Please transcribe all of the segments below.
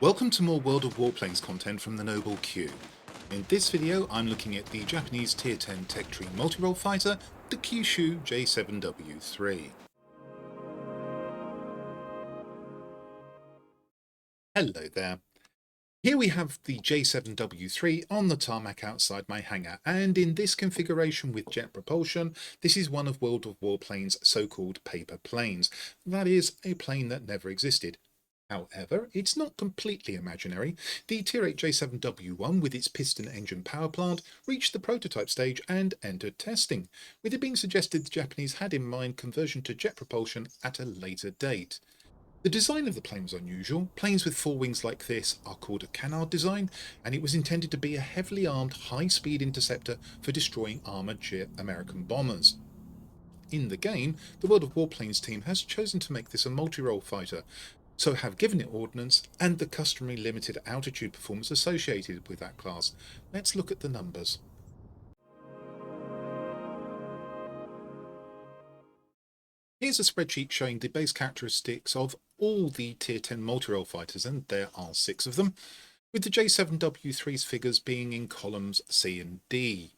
Welcome to more World of Warplanes content from the Noble Q. In this video I'm looking at the Japanese Tier 10 tech tree multirole fighter, the Kyushu J7W3. Hello there. Here we have the J7W3 on the tarmac outside my hangar, and in this configuration with jet propulsion, this is one of World of Warplanes' so-called paper planes. That is, a plane that never existed. However, it's not completely imaginary. The Tier 8 J7W1 with its piston engine power plant reached the prototype stage and entered testing, with it being suggested the Japanese had in mind conversion to jet propulsion at a later date. The design of the plane was unusual. Planes with four wings like this are called a canard design, and it was intended to be a heavily armed, high-speed interceptor for destroying armoured American bombers. In the game, the World of Warplanes team has chosen to make this a multi-role fighter, so have given it ordnance and the customary limited altitude performance associated with that class. Let's look at the numbers. Here's a spreadsheet showing the base characteristics of all the Tier 10 multi-role fighters, and there are 6 of them, with the J7W3's figures being in columns C and D.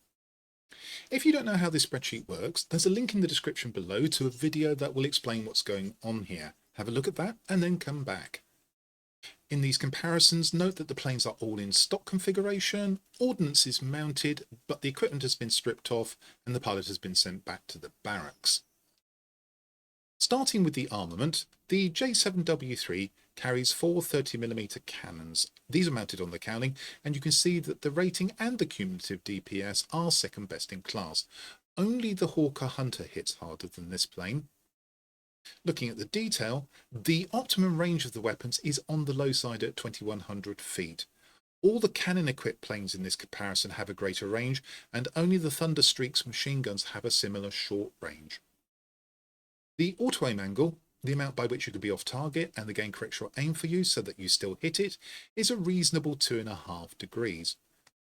If you don't know how this spreadsheet works, there's a link in the description below to a video that will explain what's going on here. Have a look at that and then come back. In these comparisons, note that the planes are all in stock configuration, ordnance is mounted, but the equipment has been stripped off and the pilot has been sent back to the barracks. Starting with the armament, the J7W3 carries 4 30mm cannons. These are mounted on the cowling, and you can see that the rating and the cumulative DPS are second best in class. Only the Hawker Hunter hits harder than this plane. Looking at the detail, the optimum range of the weapons is on the low side at 2100 feet. All the cannon-equipped planes in this comparison have a greater range, and only the Thunderstreak's machine guns have a similar short range. The auto-aim angle, the amount by which you can be off target and the game corrects your aim for you so that you still hit it, is a reasonable 2.5 degrees.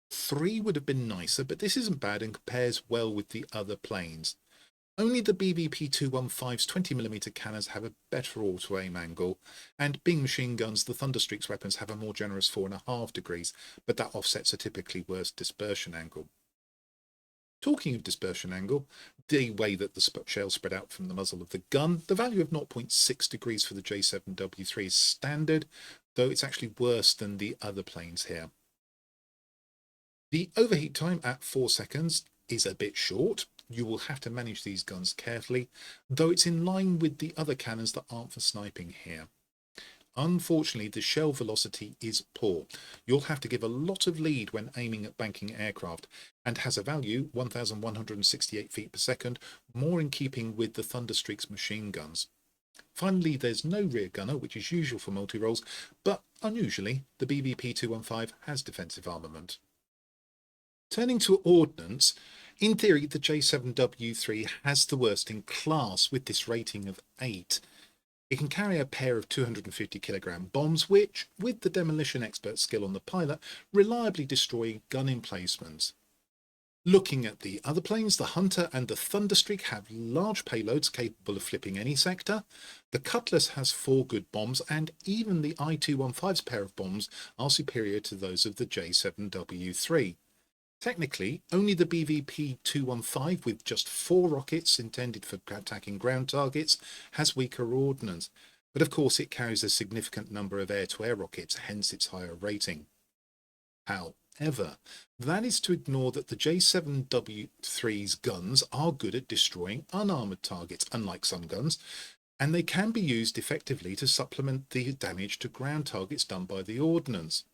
3 would have been nicer, but this isn't bad and compares well with the other planes. Only the BVP-215's 20mm cannons have a better auto-aim angle, and being machine guns, the Thunderstreak's weapons have a more generous 4.5 degrees, but that offsets a typically worse dispersion angle. Talking of dispersion angle, the way that the shells spread out from the muzzle of the gun, the value of 0.6 degrees for the J7W3 is standard, though it's actually worse than the other planes here. The overheat time at 4 seconds is a bit short. You will have to manage these guns carefully, though it's in line with the other cannons that aren't for sniping here. Unfortunately, the shell velocity is poor. You'll have to give a lot of lead when aiming at banking aircraft, and has a value 1168 feet per second, more in keeping with the Thunderstreak's machine guns. Finally, there's no rear gunner, which is usual for multi-roles, but unusually, the BVP-215 has defensive armament. Turning to ordnance, in theory the J7W3 has the worst in class with this rating of 8. It can carry a pair of 250kg bombs which, with the demolition expert skill on the pilot, reliably destroy gun emplacements. Looking at the other planes, the Hunter and the Thunderstreak have large payloads capable of flipping any sector. The Cutlass has 4 good bombs, and even the I-215's pair of bombs are superior to those of the J7W3. Technically, only the BVP-215 with just 4 rockets intended for attacking ground targets has weaker ordnance, but of course it carries a significant number of air-to-air rockets, hence its higher rating. However, that is to ignore that the J7W3's guns are good at destroying unarmoured targets, unlike some guns, and they can be used effectively to supplement the damage to ground targets done by the ordnance.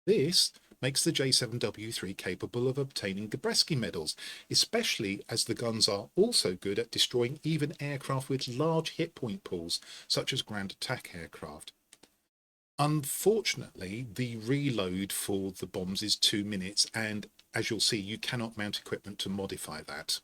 This makes the J7W3 capable of obtaining Gabreski medals, especially as the guns are also good at destroying even aircraft with large hit point pools, such as ground attack aircraft. Unfortunately, the reload for the bombs is 2 minutes, and as you'll see, you cannot mount equipment to modify that.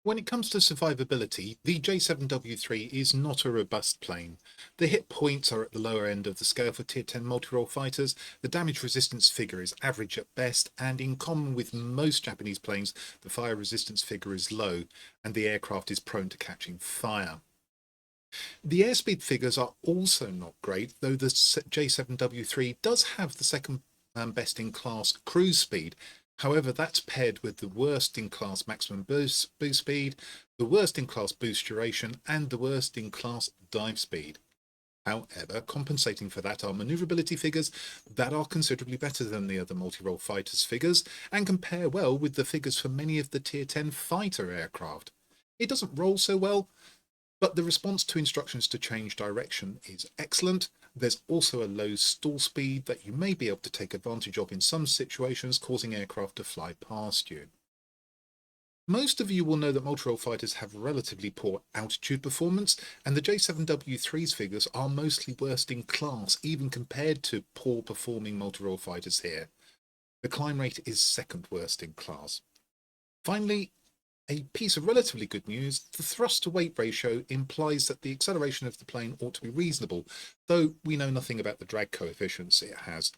When it comes to survivability, the J7W3 is not a robust plane. The hit points are at the lower end of the scale for Tier 10 multi-role fighters, the damage resistance figure is average at best, and in common with most Japanese planes, the fire resistance figure is low, and the aircraft is prone to catching fire. The airspeed figures are also not great, though the J7W3 does have the second best in class cruise speed. However, that's paired with the worst in class maximum boost speed, the worst in class boost duration, and the worst in class dive speed. However, compensating for that are maneuverability figures that are considerably better than the other multi-role fighters figures and compare well with the figures for many of the Tier 10 fighter aircraft. It doesn't roll so well, but the response to instructions to change direction is excellent. There's also a low stall speed that you may be able to take advantage of in some situations, causing aircraft to fly past you. Most of you will know that multirole fighters have relatively poor altitude performance, and the J7W3's figures are mostly worst in class, even compared to poor performing multirole fighters here. The climb rate is second worst in class. Finally, a piece of relatively good news, the thrust to weight ratio implies that the acceleration of the plane ought to be reasonable, though we know nothing about the drag coefficients it has.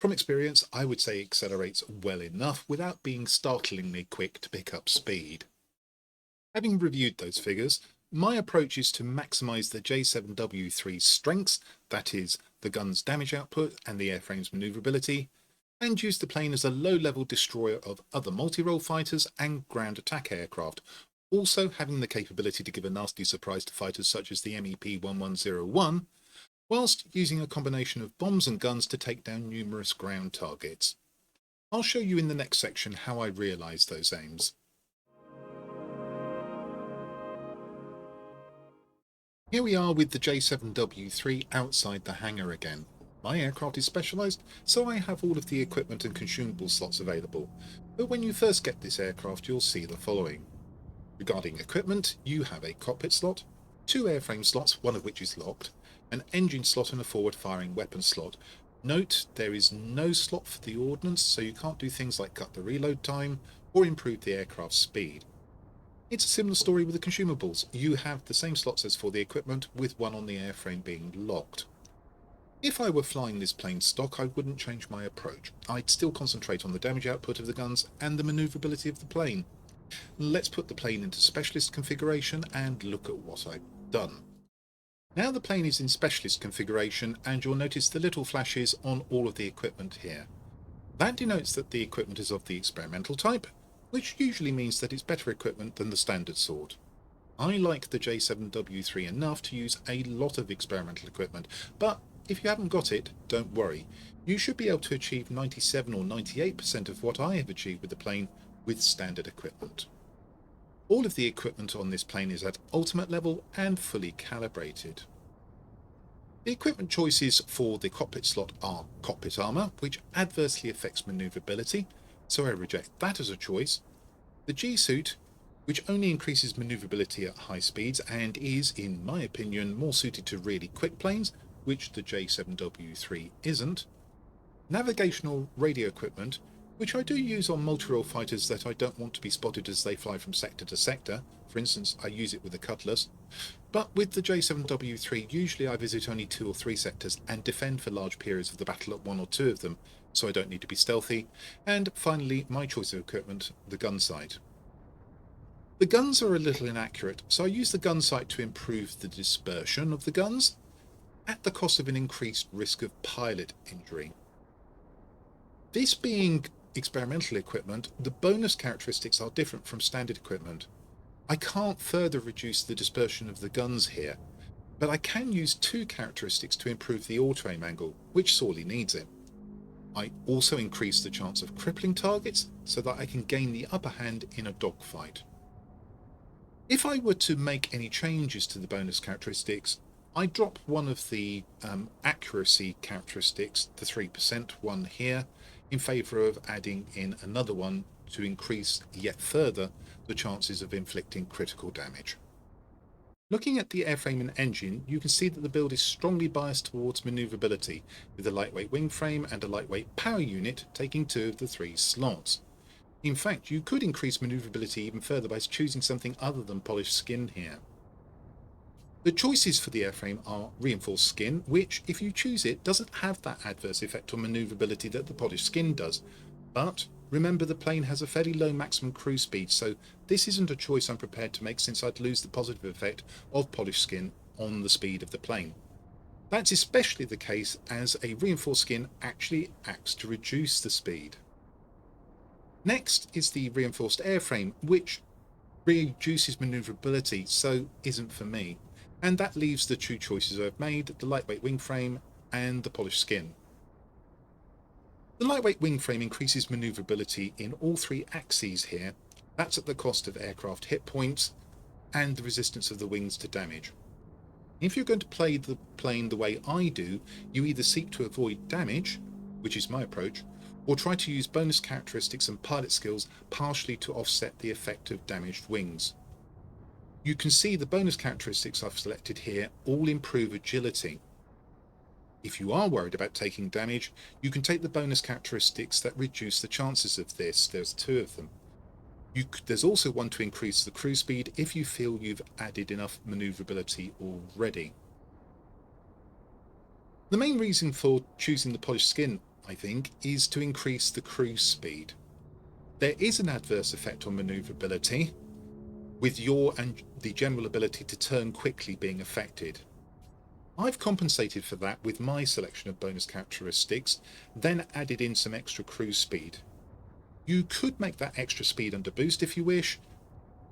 From experience, I would say it accelerates well enough without being startlingly quick to pick up speed. Having reviewed those figures, my approach is to maximise the J7W3's strengths, that is, the gun's damage output and the airframe's manoeuvrability, and use the plane as a low-level destroyer of other multi-role fighters and ground attack aircraft, also having the capability to give a nasty surprise to fighters such as the MEP-1101, whilst using a combination of bombs and guns to take down numerous ground targets. I'll show you in the next section how I realise those aims. Here we are with the J7W3 outside the hangar again. My aircraft is specialised, so I have all of the equipment and consumable slots available, but when you first get this aircraft you'll see the following. Regarding equipment, you have a cockpit slot, two airframe slots, one of which is locked, an engine slot and a forward-firing weapon slot. Note there is no slot for the ordnance, so you can't do things like cut the reload time or improve the aircraft's speed. It's a similar story with the consumables. You have the same slots as for the equipment, with one on the airframe being locked. If I were flying this plane stock, I wouldn't change my approach. I'd still concentrate on the damage output of the guns and the manoeuvrability of the plane. Let's put the plane into specialist configuration and look at what I've done. Now the plane is in specialist configuration, and you'll notice the little flashes on all of the equipment here. That denotes that the equipment is of the experimental type, which usually means that it's better equipment than the standard sort. I like the J7W3 enough to use a lot of experimental equipment, but if you haven't got it, don't worry. You should be able to achieve 97 or 98% of what I have achieved with the plane with standard equipment. All of the equipment on this plane is at ultimate level and fully calibrated. The equipment choices for the cockpit slot are cockpit armour, which adversely affects manoeuvrability, so I reject that as a choice. The G-suit, which only increases manoeuvrability at high speeds and is, in my opinion, more suited to really quick planes, which the J7W3 isn't. Navigational radio equipment, which I do use on multi-role fighters that I don't want to be spotted as they fly from sector to sector. For instance, I use it with the Cutlass. But with the J7W3, usually I visit only 2 or 3 sectors and defend for large periods of the battle at 1 or 2 of them, so I don't need to be stealthy. And finally, my choice of equipment, the gun sight. The guns are a little inaccurate, so I use the gun sight to improve the dispersion of the guns, at the cost of an increased risk of pilot injury. This being experimental equipment, the bonus characteristics are different from standard equipment. I can't further reduce the dispersion of the guns here, but I can use 2 characteristics to improve the auto-aim angle, which sorely needs it. I also increase the chance of crippling targets so that I can gain the upper hand in a dogfight. If I were to make any changes to the bonus characteristics, I drop one of the accuracy characteristics, the 3% one here, in favour of adding in another one to increase yet further the chances of inflicting critical damage. Looking at the airframe and engine, you can see that the build is strongly biased towards manoeuvrability, with a lightweight wing frame and a lightweight power unit taking 2 of the 3 slots. In fact, you could increase manoeuvrability even further by choosing something other than polished skin here. The choices for the airframe are reinforced skin, which, if you choose it, doesn't have that adverse effect on manoeuvrability that the polished skin does. But remember, the plane has a fairly low maximum cruise speed, so this isn't a choice I'm prepared to make, since I'd lose the positive effect of polished skin on the speed of the plane. That's especially the case as a reinforced skin actually acts to reduce the speed. Next is the reinforced airframe, which reduces manoeuvrability, so isn't for me. And that leaves the two choices I've made, the lightweight wing frame and the polished skin. The lightweight wing frame increases manoeuvrability in all three axes here. That's at the cost of aircraft hit points and the resistance of the wings to damage. If you're going to play the plane the way I do, you either seek to avoid damage, which is my approach, or try to use bonus characteristics and pilot skills partially to offset the effect of damaged wings. You can see the bonus characteristics I've selected here all improve agility. If you are worried about taking damage, you can take the bonus characteristics that reduce the chances of this. There's two of them. There's also one to increase the cruise speed if you feel you've added enough manoeuvrability already. The main reason for choosing the polished skin, I think, is to increase the cruise speed. There is an adverse effect on manoeuvrability, with your and the general ability to turn quickly being affected. I've compensated for that with my selection of bonus characteristics, then added in some extra cruise speed. You could make that extra speed under boost if you wish.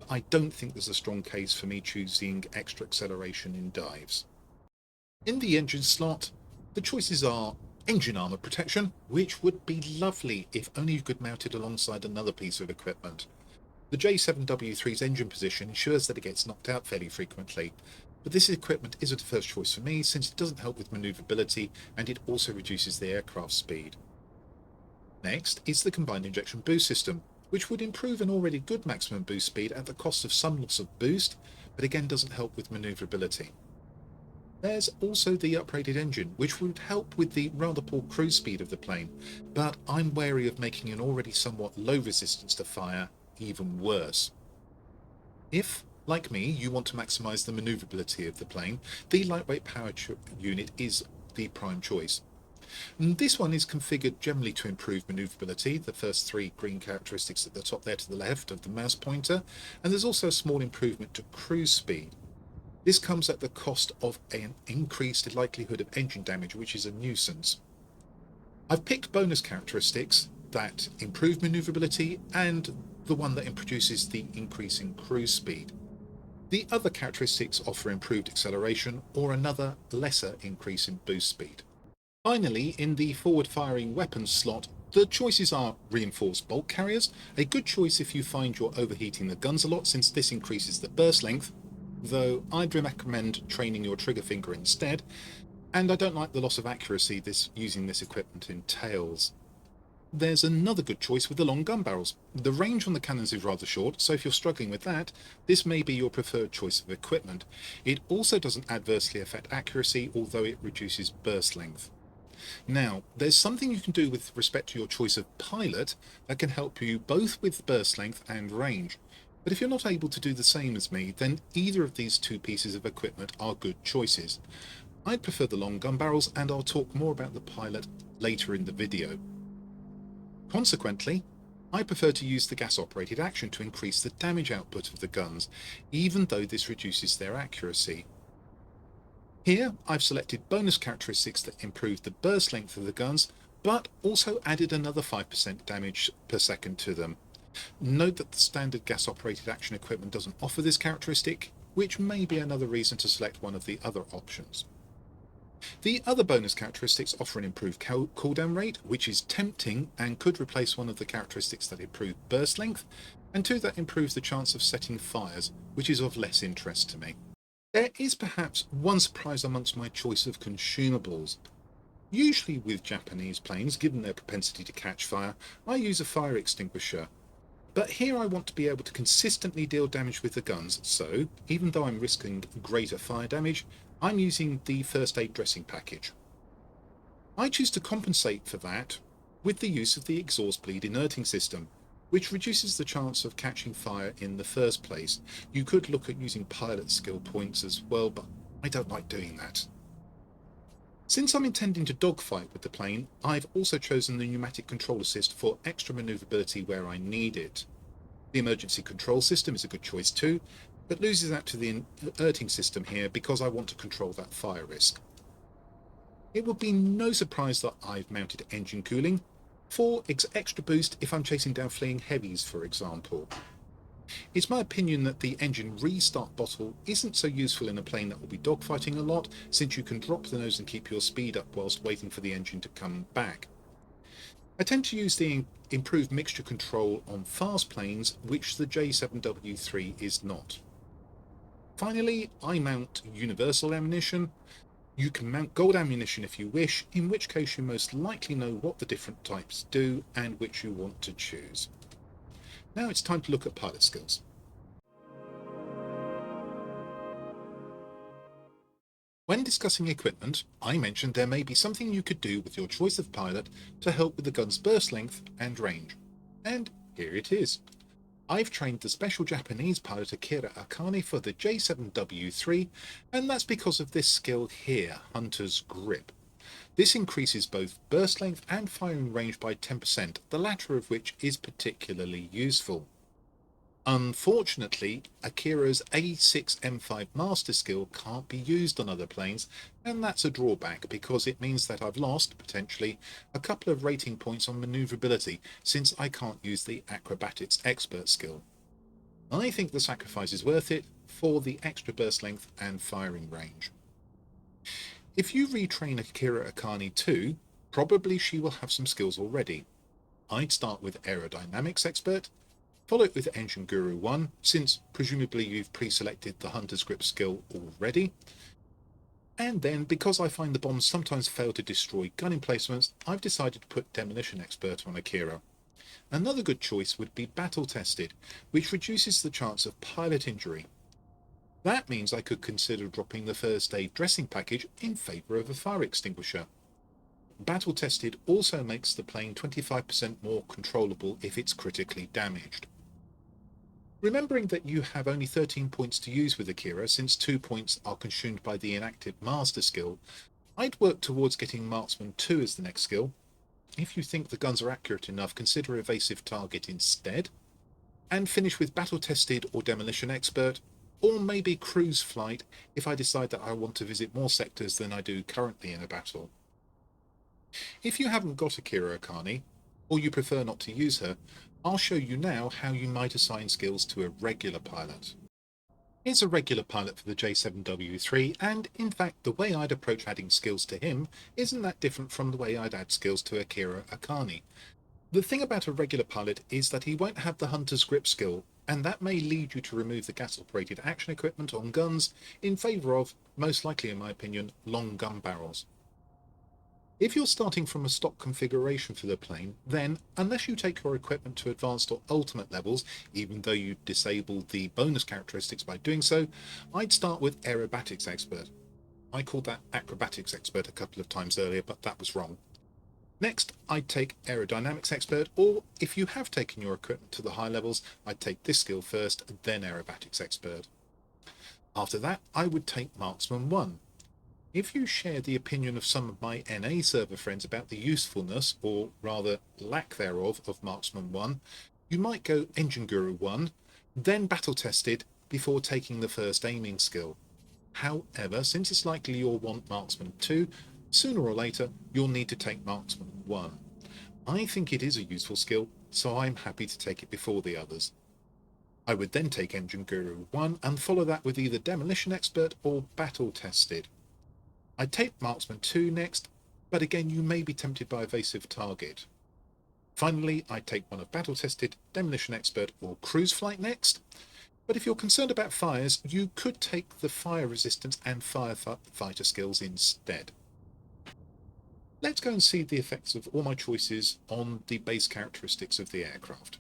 I don't think there's a strong case for me choosing extra acceleration in dives. In the engine slot, the choices are engine armour protection, which would be lovely if only you could mount it alongside another piece of equipment. The J7W3's engine position ensures that it gets knocked out fairly frequently, but this equipment isn't a first choice for me since it doesn't help with manoeuvrability and it also reduces the aircraft speed. Next is the combined injection boost system, which would improve an already good maximum boost speed at the cost of some loss of boost, but again doesn't help with manoeuvrability. There's also the upgraded engine, which would help with the rather poor cruise speed of the plane, but I'm wary of making an already somewhat low resistance to fire even worse. If, like me, you want to maximise the manoeuvrability of the plane, the lightweight power unit is the prime choice. This one is configured generally to improve manoeuvrability, the first three green characteristics at the top there to the left of the mouse pointer, and there's also a small improvement to cruise speed. This comes at the cost of an increased likelihood of engine damage, which is a nuisance. I've picked bonus characteristics that improve manoeuvrability and the one that produces the increase in cruise speed. The other characteristics offer improved acceleration or another lesser increase in boost speed. Finally, in the forward-firing weapons slot, the choices are reinforced bolt carriers, a good choice if you find you're overheating the guns a lot since this increases the burst length, though I'd recommend training your trigger finger instead, and I don't like the loss of accuracy using this equipment entails. There's another good choice with the long gun barrels. The range on the cannons is rather short, so if you're struggling with that, this may be your preferred choice of equipment. It also doesn't adversely affect accuracy, although it reduces burst length. Now, there's something you can do with respect to your choice of pilot that can help you both with burst length and range. But if you're not able to do the same as me, then either of these two pieces of equipment are good choices. I'd prefer the long gun barrels, and I'll talk more about the pilot later in the video. Consequently, I prefer to use the gas-operated action to increase the damage output of the guns, even though this reduces their accuracy. Here, I've selected bonus characteristics that improve the burst length of the guns, but also added another 5% damage per second to them. Note that the standard gas-operated action equipment doesn't offer this characteristic, which may be another reason to select one of the other options. The other bonus characteristics offer an improved cooldown rate, which is tempting and could replace one of the characteristics that improve burst length, and two that improves the chance of setting fires, which is of less interest to me. There is perhaps one surprise amongst my choice of consumables. Usually with Japanese planes, given their propensity to catch fire, I use a fire extinguisher. But here I want to be able to consistently deal damage with the guns, so even though I'm risking greater fire damage, I'm using the first aid dressing package. I choose to compensate for that with the use of the exhaust bleed inerting system, which reduces the chance of catching fire in the first place. You could look at using pilot skill points as well, but I don't like doing that. Since I'm intending to dogfight with the plane, I've also chosen the pneumatic control assist for extra manoeuvrability where I need it. The emergency control system is a good choice too, but loses out to the inerting system here because I want to control that fire risk. It would be no surprise that I've mounted engine cooling for extra boost if I'm chasing down fleeing heavies, for example. It's my opinion that the engine restart bottle isn't so useful in a plane that will be dogfighting a lot, since you can drop the nose and keep your speed up whilst waiting for the engine to come back. I tend to use the improved mixture control on fast planes, which the J7W3 is not. Finally, I mount universal ammunition. You can mount gold ammunition if you wish, in which case you most likely know what the different types do and which you want to choose. Now it's time to look at pilot skills. When discussing equipment, I mentioned there may be something you could do with your choice of pilot to help with the gun's burst length and range. And here it is. I've trained the special Japanese pilot Akira Akane for the J7W3, and that's because of this skill here, Hunter's Grip. This increases both burst length and firing range by 10%, the latter of which is particularly useful. Unfortunately, Akira's A6M5 master skill can't be used on other planes, and that's a drawback because it means that I've lost, potentially, a couple of rating points on manoeuvrability since I can't use the acrobatics expert skill. I think the sacrifice is worth it for the extra burst length and firing range. If you retrain Akira Akane too, probably she will have some skills already. I'd start with aerodynamics expert, follow it with Engine Guru 1, since presumably you've pre-selected the Hunter's Grip skill already. And then, because I find the bombs sometimes fail to destroy gun emplacements, I've decided to put Demolition Expert on Akira. Another good choice would be Battle Tested, which reduces the chance of pilot injury. That means I could consider dropping the first aid dressing package in favour of a fire extinguisher. Battle Tested also makes the plane 25% more controllable if it's critically damaged. Remembering that you have only 13 points to use with Akira, since 2 points are consumed by the inactive master skill, I'd work towards getting Marksman 2 as the next skill. If you think the guns are accurate enough, consider Evasive Target instead, and finish with Battle Tested or Demolition Expert, or maybe Cruise Flight if I decide that I want to visit more sectors than I do currently in a battle. If you haven't got Akira Akane, or you prefer not to use her, I'll show you now how you might assign skills to a regular pilot. Here's a regular pilot for the J7W3, and in fact the way I'd approach adding skills to him isn't that different from the way I'd add skills to Akira Akane. The thing about a regular pilot is that he won't have the Hunter's Grip skill, and that may lead you to remove the gas-operated action equipment on guns in favour of, most likely in my opinion, long gun barrels. If you're starting from a stock configuration for the plane, then, unless you take your equipment to advanced or ultimate levels, even though you disable the bonus characteristics by doing so, I'd start with Aerobatics Expert. I called that Acrobatics Expert a couple of times earlier, but that was wrong. Next, I'd take Aerodynamics Expert, or if you have taken your equipment to the high levels, I'd take this skill first, then Aerobatics Expert. After that, I would take Marksman 1. If you share the opinion of some of my NA server friends about the usefulness, or rather lack thereof, of Marksman 1, you might go Engine Guru 1, then Battle Tested, before taking the first aiming skill. However, since it's likely you'll want Marksman 2, sooner or later you'll need to take Marksman 1. I think it is a useful skill, so I'm happy to take it before the others. I would then take Engine Guru 1 and follow that with either Demolition Expert or Battle Tested. I'd take Marksman 2 next, but again you may be tempted by Evasive Target. Finally, I'd take one of Battle Tested, Demolition Expert or Cruise Flight next, but if you're concerned about fires, you could take the Fire Resistance and Firefighter skills instead. Let's go and see the effects of all my choices on the base characteristics of the aircraft.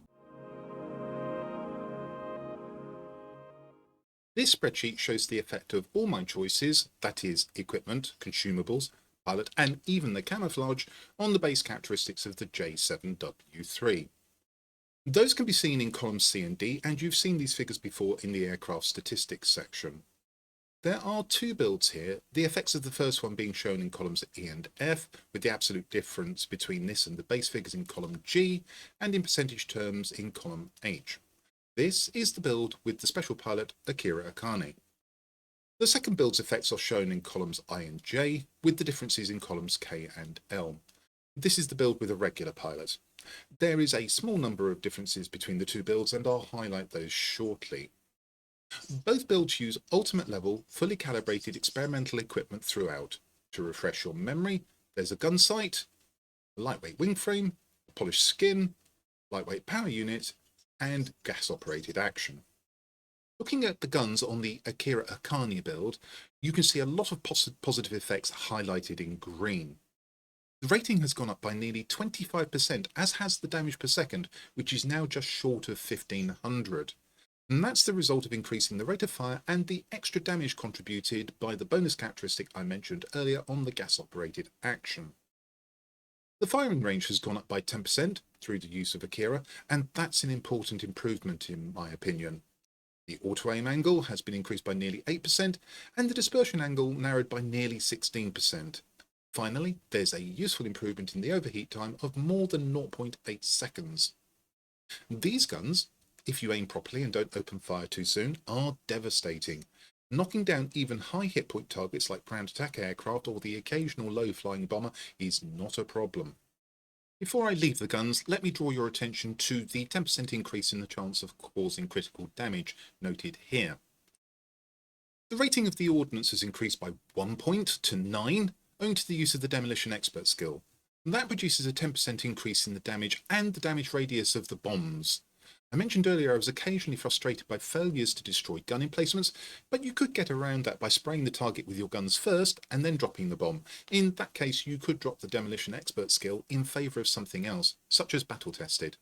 This spreadsheet shows the effect of all my choices, that is, equipment, consumables, pilot, and even the camouflage, on the base characteristics of the J7W3. Those can be seen in columns C and D, and you've seen these figures before in the aircraft statistics section. There are two builds here, the effects of the first one being shown in columns E and F, with the absolute difference between this and the base figures in column G, and in percentage terms in column H. This is the build with the special pilot Akira Akane. The second build's effects are shown in columns I and J, with the differences in columns K and L. This is the build with a regular pilot. There is a small number of differences between the two builds, and I'll highlight those shortly. Both builds use ultimate level, fully calibrated experimental equipment throughout. To refresh your memory, there's a gun sight, a lightweight wing frame, a polished skin, lightweight power unit, and gas-operated action. Looking at the guns on the Akira Akane build, you can see a lot of positive effects highlighted in green. The rating has gone up by nearly 25%, as has the damage per second, which is now just short of 1500. And that's the result of increasing the rate of fire and the extra damage contributed by the bonus characteristic I mentioned earlier on the gas-operated action. The firing range has gone up by 10% through the use of Akira, and that's an important improvement in my opinion. The auto-aim angle has been increased by nearly 8%, and the dispersion angle narrowed by nearly 16%. Finally, there's a useful improvement in the overheat time of more than 0.8 seconds. These guns, if you aim properly and don't open fire too soon, are devastating. Knocking down even high hit point targets like ground attack aircraft or the occasional low-flying bomber is not a problem. Before I leave the guns, let me draw your attention to the 10% increase in the chance of causing critical damage noted here. The rating of the ordnance has increased by 1 point to 9, owing to the use of the demolition expert skill. And that produces a 10% increase in the damage and the damage radius of the bombs. I mentioned earlier I was occasionally frustrated by failures to destroy gun emplacements, but you could get around that by spraying the target with your guns first and then dropping the bomb. In that case, you could drop the demolition expert skill in favour of something else, such as battle tested.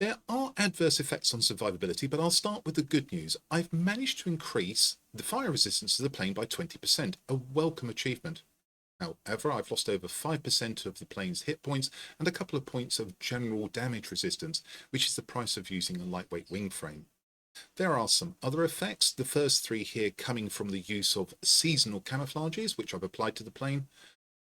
There are adverse effects on survivability, but I'll start with the good news. I've managed to increase the fire resistance of the plane by 20%, a welcome achievement. However, I've lost over 5% of the plane's hit points and a couple of points of general damage resistance, which is the price of using a lightweight wing frame. There are some other effects, the first three here coming from the use of seasonal camouflages, which I've applied to the plane,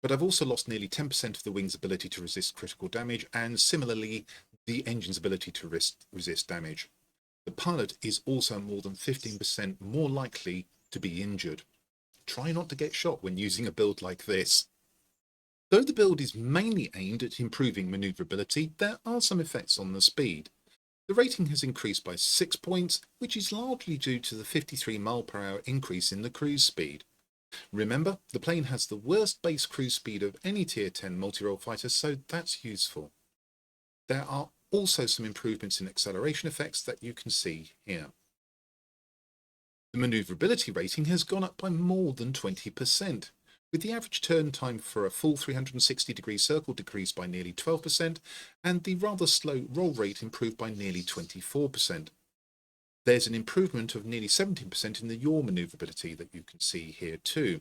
but I've also lost nearly 10% of the wing's ability to resist critical damage, and similarly, the engine's ability to resist damage. The pilot is also more than 15% more likely to be injured. Try not to get shot when using a build like this. Though the build is mainly aimed at improving manoeuvrability, there are some effects on the speed. The rating has increased by 6 points, which is largely due to the 53 mph increase in the cruise speed. Remember, the plane has the worst base cruise speed of any Tier 10 multirole fighter, so that's useful. There are also some improvements in acceleration effects that you can see here. The manoeuvrability rating has gone up by more than 20%, with the average turn time for a full 360-degree circle decreased by nearly 12%, and the rather slow roll rate improved by nearly 24%. There's an improvement of nearly 17% in the yaw manoeuvrability that you can see here too.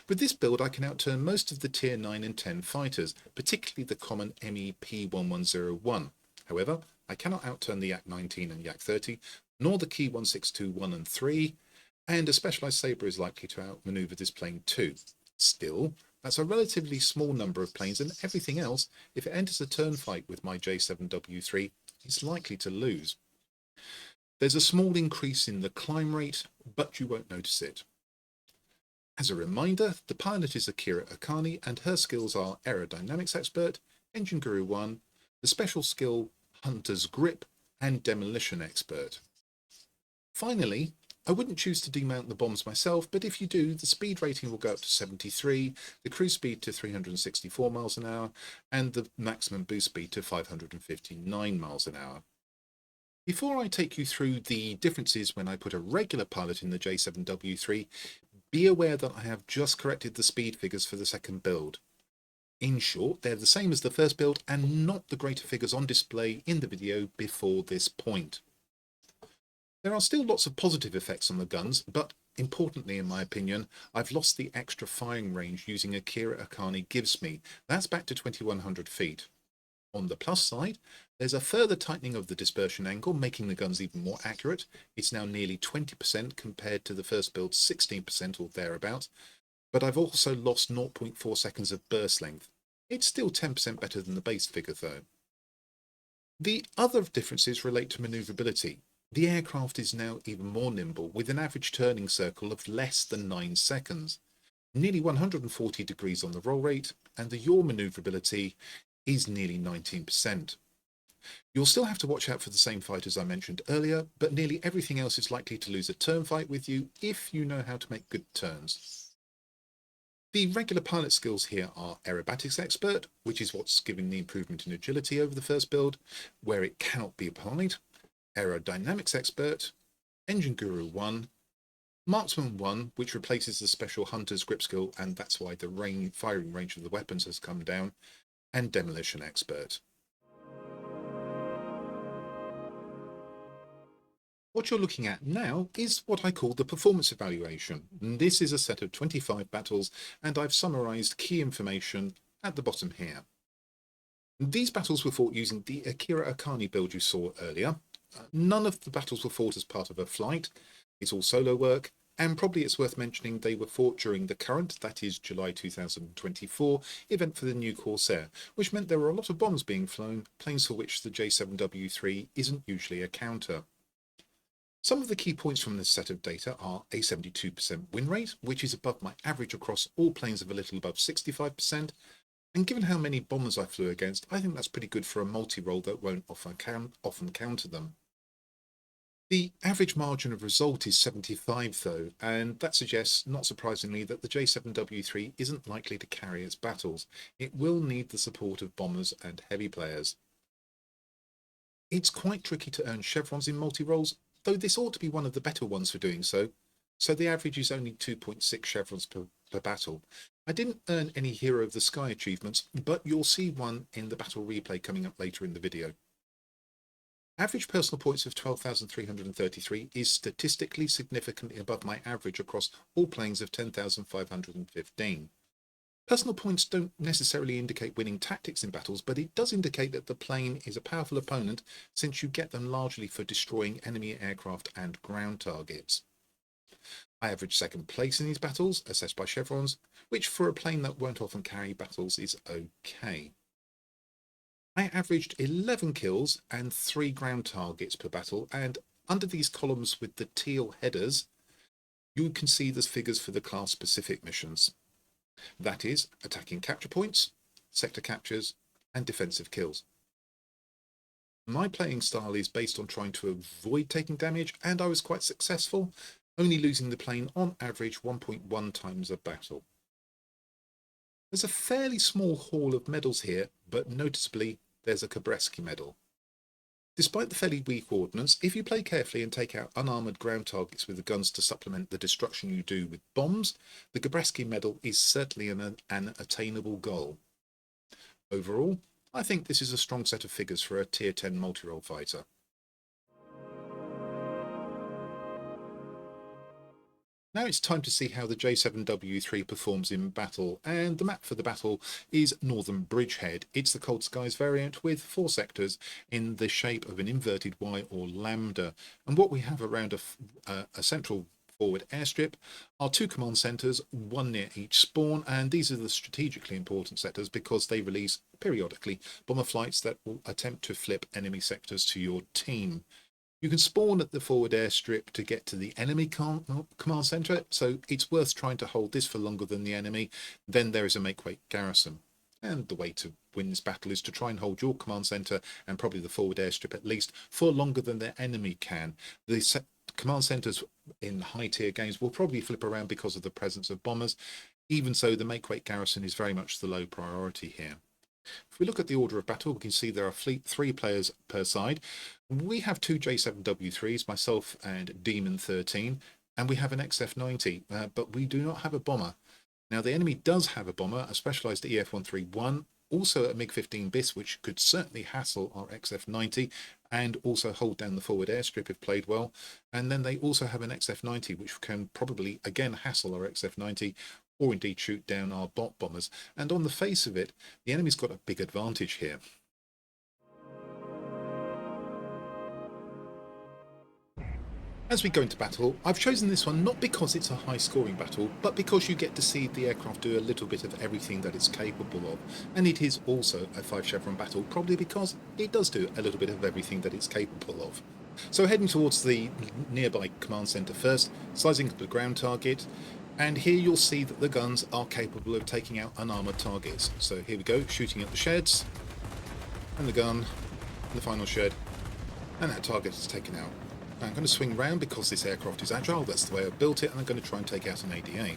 With this build, I can outturn most of the Tier 9 and 10 fighters, particularly the common MEP1101. However, I cannot outturn the Yak-19 and Yak-30, nor the Ki 1621 and 3, and a specialised Sabre is likely to outmaneuver this plane too. Still, that's a relatively small number of planes, and everything else, if it enters a turn fight with my J7W3, is likely to lose. There's a small increase in the climb rate, but you won't notice it. As a reminder, the pilot is Akira Akane, and her skills are Aerodynamics Expert, Engine Guru 1, the special skill Hunter's Grip, and Demolition Expert. Finally, I wouldn't choose to demount the bombs myself, but if you do, the speed rating will go up to 73, the cruise speed to 364 miles an hour, and the maximum boost speed to 559 miles an hour. Before I take you through the differences when I put a regular pilot in the J7W3, be aware that I have just corrected the speed figures for the second build. In short, they're the same as the first build and not the greater figures on display in the video before this point. There are still lots of positive effects on the guns, but importantly in my opinion, I've lost the extra firing range using Akira Akane gives me. That's back to 2100 feet. On the plus side, there's a further tightening of the dispersion angle, making the guns even more accurate. It's now nearly 20% compared to the first build's 16% or thereabouts, but I've also lost 0.4 seconds of burst length. It's still 10% better than the base figure though. The other differences relate to manoeuvrability. The aircraft is now even more nimble, with an average turning circle of less than 9 seconds, nearly 140 degrees on the roll rate, and the yaw manoeuvrability is nearly 19%. You'll still have to watch out for the same fighters I mentioned earlier, but nearly everything else is likely to lose a turn fight with you if you know how to make good turns. The regular pilot skills here are Aerobatics Expert, which is what's giving the improvement in agility over the first build, where it cannot be applied, Aerodynamics Expert, Engine Guru 1, Marksman 1, which replaces the special Hunter's grip skill, and that's why the firing range of the weapons has come down, and Demolition Expert. What you're looking at now is what I call the performance evaluation. This is a set of 25 battles, and I've summarised key information at the bottom here. These battles were fought using the Akira Akane build you saw earlier. None of the battles were fought as part of a flight. It's all solo work, and probably it's worth mentioning they were fought during the current, that is July 2024, event for the new Corsair, which meant there were a lot of bombs being flown, planes for which the J7W3 isn't usually a counter. Some of the key points from this set of data are a 72% win rate, which is above my average across all planes of a little above 65%, and given how many bombers I flew against, I think that's pretty good for a multi-role that won't often counter them. The average margin of result is 75 though, and that suggests, not surprisingly, that the J7W3 isn't likely to carry its battles. It will need the support of bombers and heavy players. It's quite tricky to earn chevrons in multi-roles, though this ought to be one of the better ones for doing so. So the average is only 2.6 chevrons per battle. I didn't earn any Hero of the Sky achievements, but you'll see one in the battle replay coming up later in the video. Average personal points of 12,333 is statistically significantly above my average across all planes of 10,515. Personal points don't necessarily indicate winning tactics in battles, but it does indicate that the plane is a powerful opponent since you get them largely for destroying enemy aircraft and ground targets. I averaged second place in these battles, assessed by chevrons, which for a plane that won't often carry battles is okay. I averaged 11 kills and 3 ground targets per battle, and under these columns with the teal headers, you can see the figures for the class-specific missions. That is, attacking capture points, sector captures, and defensive kills. My playing style is based on trying to avoid taking damage, and I was quite successful, only losing the plane on average 1.1 times a battle. There's a fairly small haul of medals here, but noticeably there's a Kabreski medal. Despite the fairly weak ordnance, if you play carefully and take out unarmoured ground targets with the guns to supplement the destruction you do with bombs, the Kabreski medal is certainly an attainable goal. Overall, I think this is a strong set of figures for a Tier 10 multi-role fighter. Now it's time to see how the J7W3 performs in battle, and the map for the battle is Northern Bridgehead. It's the Cold Skies variant with 4 sectors in the shape of an inverted Y or lambda, and what we have around a central forward airstrip are 2 command centres, 1 near each spawn, and these are the strategically important sectors because they release periodically bomber flights that will attempt to flip enemy sectors to your team. You can spawn at the forward airstrip to get to the enemy command centre, so it's worth trying to hold this for longer than the enemy. Then there is a make-weight garrison. And the way to win this battle is to try and hold your command centre, and probably the forward airstrip at least, for longer than the enemy can. The command centres in high-tier games will probably flip around because of the presence of bombers. Even so, the make-weight garrison is very much the low priority here. If we look at the order of battle, we can see there are 3 players per side. We have 2 J7W3s, myself and Demon 13, and we have an XF90, but we do not have a bomber. Now, the enemy does have a bomber, a specialised EF131, also a MiG-15 BIS, which could certainly hassle our XF90 and also hold down the forward airstrip if played well. And then they also have an XF90, which can probably, again, hassle our XF90 or indeed shoot down our bot bombers. And on the face of it, the enemy's got a big advantage here. As we go into battle, I've chosen this one not because it's a high scoring battle, but because you get to see the aircraft do a little bit of everything that it's capable of. And it is also a 5 chevron battle, probably because it does do a little bit of everything that it's capable of. So heading towards the nearby command centre first, slicing up the ground target, and here you'll see that the guns are capable of taking out unarmoured targets. So here we go, shooting at the sheds, and the gun, and the final shed, and that target is taken out. Now I'm going to swing round because this aircraft is agile, that's the way I've built it, and I'm going to try and take out an ADA.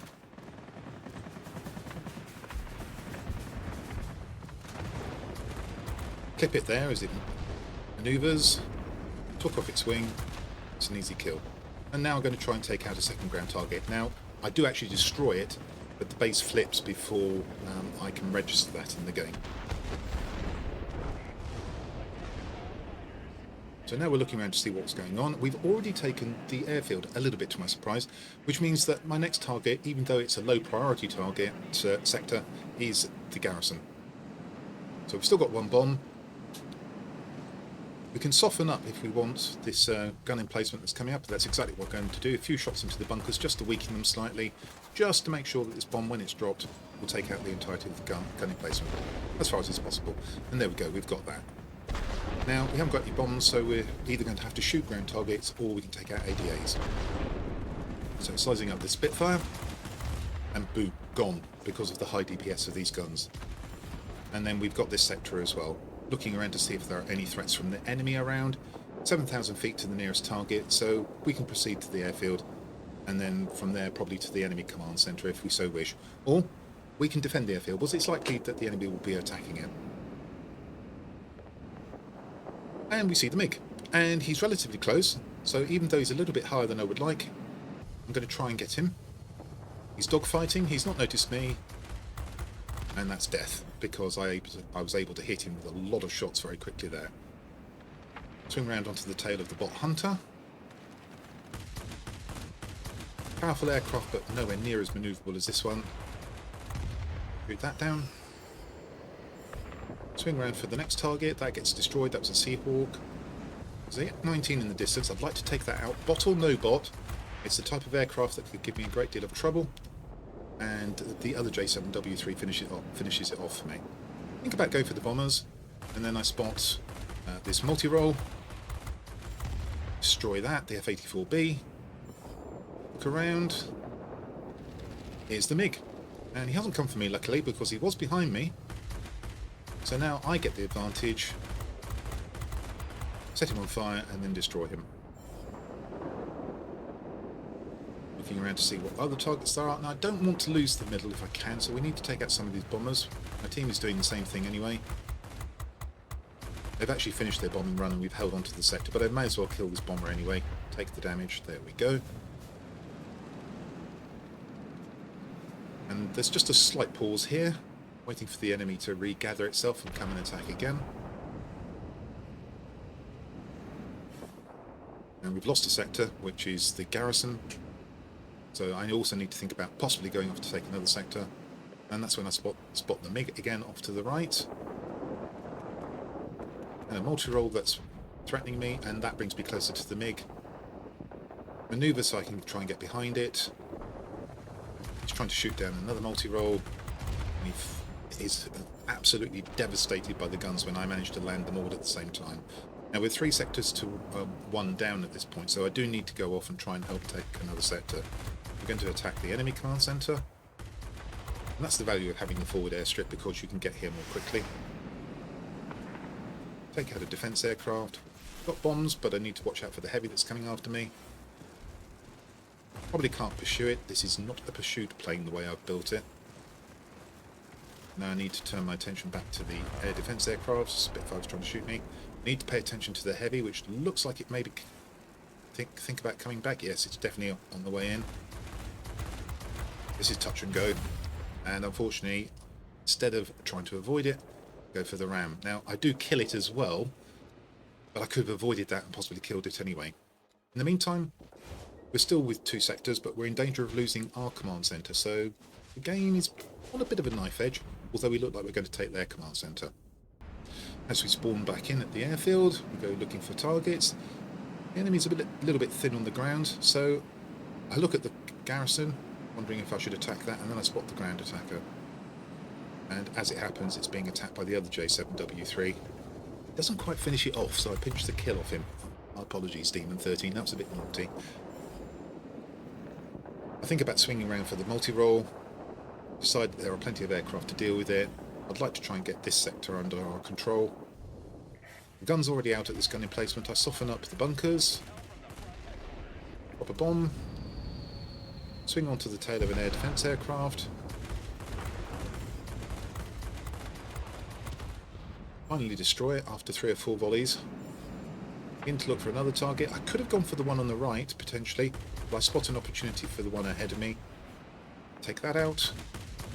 Clip it there as it manoeuvres, took off its wing, it's an easy kill. And now I'm going to try and take out a second ground target. Now, I do actually destroy it, but the base flips before I can register that in the game. So now we're looking around to see what's going on. We've already taken the airfield, a little bit to my surprise, which means that my next target, even though it's a low priority target sector, is the garrison. So we've still got one bomb. We can soften up if we want this gun emplacement that's coming up. That's exactly what we're going to do. A few shots into the bunkers just to weaken them slightly, just to make sure that this bomb, when it's dropped, will take out the entirety of the gun emplacement, as far as it's possible. And there we go, we've got that. Now, we haven't got any bombs, so we're either going to have to shoot ground targets or we can take out ADAs. So slicing up the Spitfire, and boom, gone, because of the high DPS of these guns. And then we've got this sector as well. Looking around to see if there are any threats from the enemy around. 7,000 feet to the nearest target, so we can proceed to the airfield, and then from there probably to the enemy command centre if we so wish. Or we can defend the airfield, because it's likely that the enemy will be attacking it. And we see the MiG, and he's relatively close, so even though he's a little bit higher than I would like, I'm going to try and get him. He's dogfighting, he's not noticed me, and that's death, because I was able to hit him with a lot of shots very quickly there. Swing around onto the tail of the bot hunter. Powerful aircraft, but nowhere near as manoeuvrable as this one. Shoot that down. Swing around for the next target. That gets destroyed. That was a Seahawk. So yeah, 19 in the distance. I'd like to take that out. Bot or no bot. It's the type of aircraft that could give me a great deal of trouble. And the other J7W3 finishes it off for me. Think about going for the bombers. And then I spot this multirole. Destroy that. The F-84B. Look around. Here's the MiG. And he hasn't come for me, luckily, because he was behind me. So now I get the advantage, set him on fire and then destroy him. Looking around to see what other targets there are. Now I don't want to lose the middle if I can, so we need to take out some of these bombers. My team is doing the same thing anyway. They've actually finished their bombing run and we've held on to the sector, but I may as well kill this bomber anyway. Take the damage, there we go. And there's just a slight pause here. Waiting for the enemy to regather itself and come and attack again. And we've lost a sector, which is the garrison. So I also need to think about possibly going off to take another sector. And that's when I spot the MiG again off to the right. And a multi-role that's threatening me, and that brings me closer to the MiG. Maneuver so I can try and get behind it. He's trying to shoot down another multi-role. And he is absolutely devastated by the guns when I manage to land them all at the same time. Now we're 3 sectors to 1 down at this point, so I do need to go off and try and help take another sector. We're going to attack the enemy command centre. And that's the value of having the forward airstrip, because you can get here more quickly. Take out a defence aircraft. Got bombs, but I need to watch out for the heavy that's coming after me. Probably can't pursue it. This is not a pursuit plane the way I've built it. Now I need to turn my attention back to the air defence aircraft. Spitfire's trying to shoot me. Need to pay attention to the heavy, which looks like it may be think about coming back. Yes, it's definitely on the way in. This is touch and go, and unfortunately, instead of trying to avoid it, go for the ram. Now I do kill it as well, but I could have avoided that and possibly killed it anyway. In the meantime, we're still with 2 sectors, but we're in danger of losing our command centre, so the game is on a bit of a knife edge, although we look like we're going to take their command centre. As we spawn back in at the airfield, we go looking for targets. The enemy's a little bit thin on the ground, so I look at the garrison, wondering if I should attack that, and then I spot the ground attacker. And as it happens, it's being attacked by the other J7W3. It doesn't quite finish it off, so I pinch the kill off him. My apologies, Demon 13, that was a bit naughty. I think about swinging around for the multi-roll, decide that there are plenty of aircraft to deal with it. I'd like to try and get this sector under our control. The gun's already out at this gun emplacement. I soften up the bunkers, drop a bomb, swing onto the tail of an air defence aircraft, finally destroy it after 3 or 4 volleys. Begin to look for another target. I could have gone for the one on the right, potentially, but I spot an opportunity for the one ahead of me. Take that out.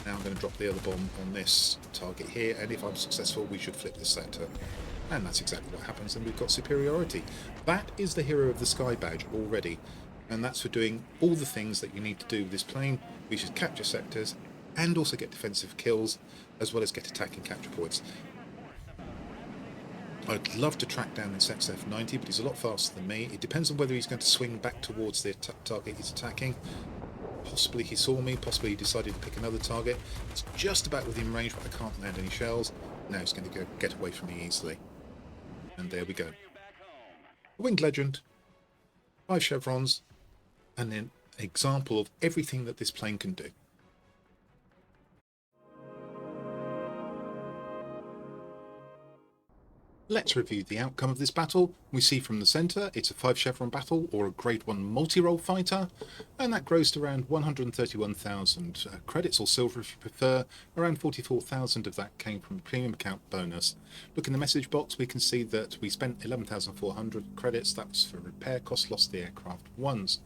Now I'm going to drop the other bomb on this target here, and if I'm successful, we should flip this sector. And that's exactly what happens, and we've got superiority. That is the Hero of the Sky badge already, and that's for doing all the things that you need to do with this plane. We should capture sectors, and also get defensive kills, as well as get attack and capture points. I'd love to track down this XF90, but he's a lot faster than me. It depends on whether he's going to swing back towards the target he's attacking. Possibly he saw me, possibly he decided to pick another target. It's just about within range, but I can't land any shells. Now he's going to get away from me easily. And there we go. A Winged Legend, 5 chevrons, and an example of everything that this plane can do. Let's review the outcome of this battle. We see from the centre it's a 5 chevron battle, or a grade 1 multi-role fighter, and that grows to around 131,000 credits, or silver if you prefer. Around 44,000 of that came from a premium account bonus. Look in the message box, we can see that we spent 11,400 credits. That was for repair costs, lost the aircraft once.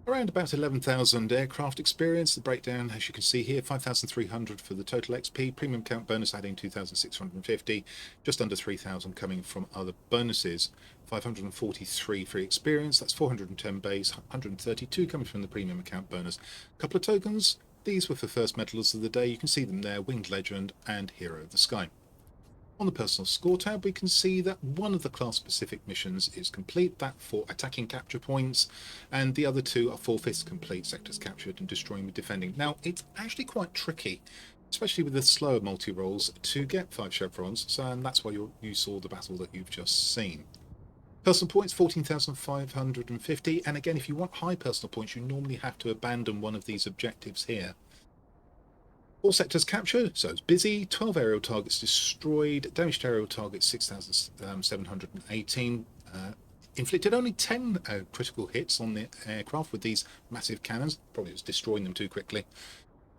Around about 11,000 aircraft experience. The breakdown, as you can see here, 5,300 for the total XP, premium count bonus adding 2,650, just under 3,000 coming from other bonuses. 543 free experience, that's 410 base, 132 coming from the premium account bonus. A couple of tokens, these were for first medalers of the day. You can see them there, Winged Legend and Hero of the Sky. On the personal score tab, we can see that one of the class-specific missions is complete, that for attacking capture points, and the other 2 are 4/5 complete, sectors captured and destroying with defending. Now, it's actually quite tricky, especially with the slower multi-rolls, to get 5 chevrons, and that's why you saw the battle that you've just seen. Personal points, 14,550, and again, if you want high personal points, you normally have to abandon one of these objectives here. 4 sectors captured, so it's busy. 12 aerial targets destroyed. Damaged aerial targets 6,718. Inflicted only 10 critical hits on the aircraft with these massive cannons. Probably was destroying them too quickly.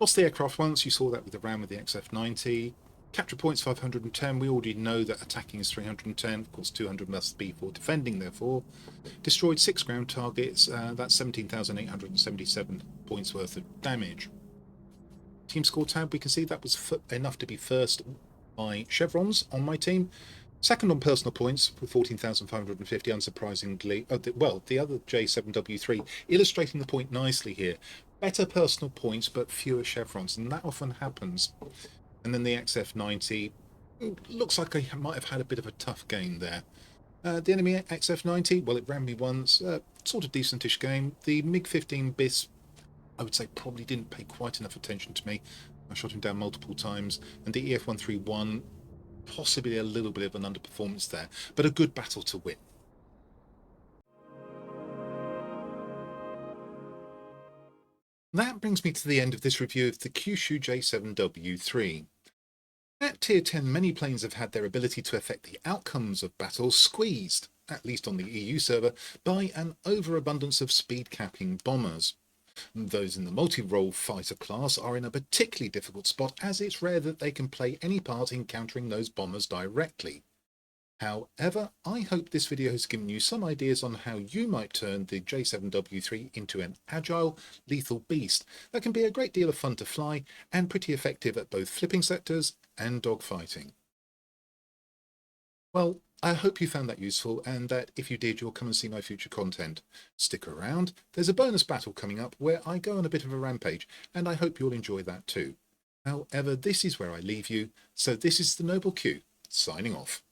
Lost the aircraft once. You saw that with the ram with the XF90. Capture points 510. We already know that attacking is 310. Of course, 200 must be for defending, therefore. Destroyed 6 ground targets. That's 17,877 points worth of damage. Team score tab, we can see that was enough to be first by chevrons on my team. Second on personal points with 14,550, unsurprisingly. The other J7W3 illustrating the point nicely here. Better personal points, but fewer chevrons, and that often happens. And then the XF90 looks like I might have had a bit of a tough game there. The enemy XF90, well, it ran me once, sort of decentish game. The MiG-15 BIS, I would say, probably didn't pay quite enough attention to me. I shot him down multiple times, and the EF-131, possibly a little bit of an underperformance there, but a good battle to win. That brings me to the end of this review of the Kyushu J7W3. At Tier 10, many planes have had their ability to affect the outcomes of battles squeezed, at least on the EU server, by an overabundance of speed-capping bombers. Those in the multi-role fighter class are in a particularly difficult spot, as it's rare that they can play any part in countering those bombers directly. However, I hope this video has given you some ideas on how you might turn the J7W3 into an agile, lethal beast that can be a great deal of fun to fly and pretty effective at both flipping sectors and dogfighting. Well, I hope you found that useful, and that if you did, you'll come and see my future content. Stick around, there's a bonus battle coming up where I go on a bit of a rampage, and I hope you'll enjoy that too. However, this is where I leave you, so this is the Noble Q, signing off.